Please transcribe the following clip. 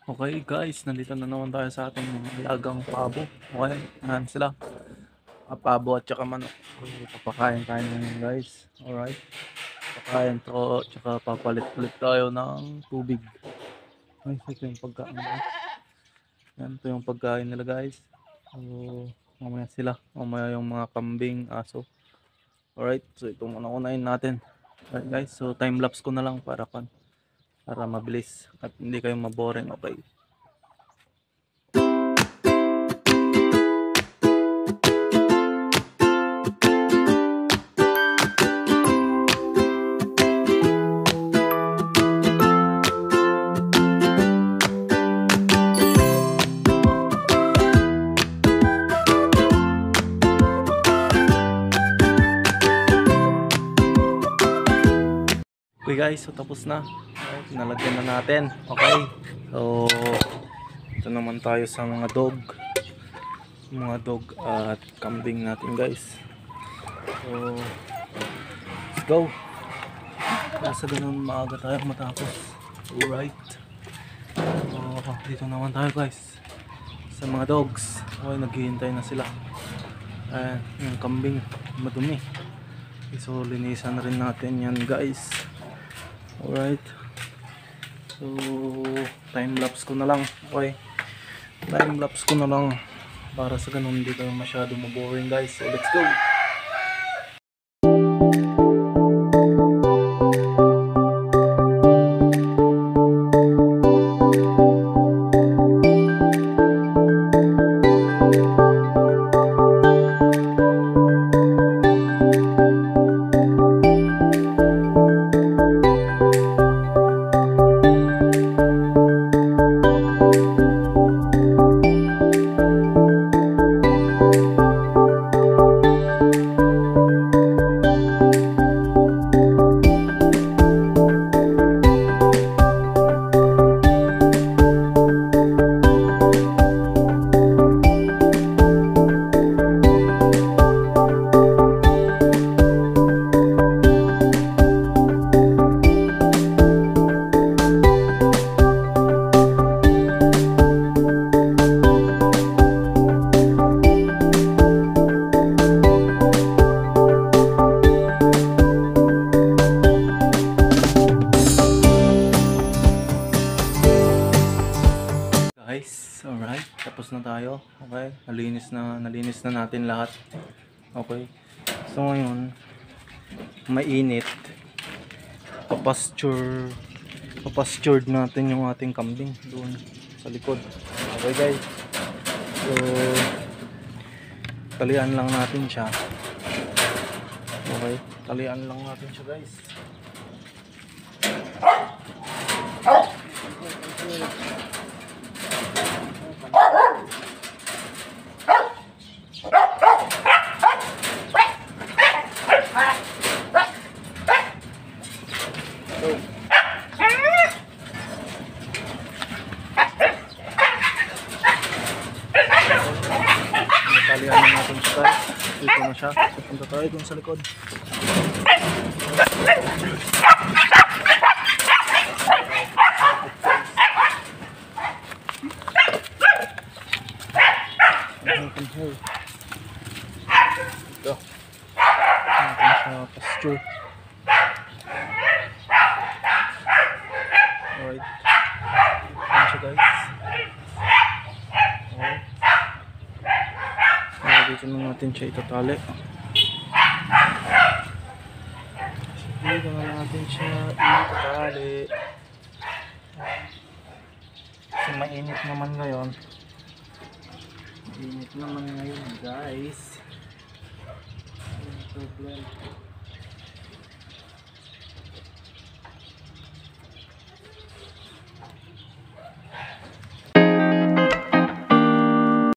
Okay guys, nandito na naman tayo sa ating alagang pabo. Okay, yan sila. Pabo at saka manok. Papakain tayo ngayon guys. Alright. Pakain to, tsaka papalit-palit tayo ng tubig. Ay, ito yung pagkain nila. Yan, ito yung pagkain nila guys. So, mamaya sila. Mamaya yung mga kambing, aso. Alright, so ito muna unahin natin. Alright guys, so time lapse ko na lang para mabilis at hindi kayo maboring. Okay. Okay guys, so tapos na. Okay, nalagyan na natin. Okay. So ito naman tayo sa mga dog at kambing natin guys. So let's go. Nasa ganun maaga tayo matapos. Alright. So dito naman tayo guys sa mga dogs. Okay, naghihintay na sila. Ayan, yung kambing madumi. Okay, so linisan na rin natin yan guys. Alright. So time lapse ko na lang. Okay. Time lapse ko na lang para sa ganun hindi tayo masyado maboring guys. So let's go. Guys, alright, tapos na tayo. Okay, nalinis na natin lahat. Okay, so ngayon mainit, papastured natin yung ating kambing doon sa likod. Okay guys, so talian lang natin siya. Okay, talian lang natin siya guys. Talian na natin siya guys. Dito na siya. Punta tayo dun sa likod. Ito. Natin siya pasture. Alright. Ayan siya guys. Dito na natin siya itatali. Dito na natin siya itatali. Kasi mainit naman ngayon. Mainit naman ngayon guys. Problem.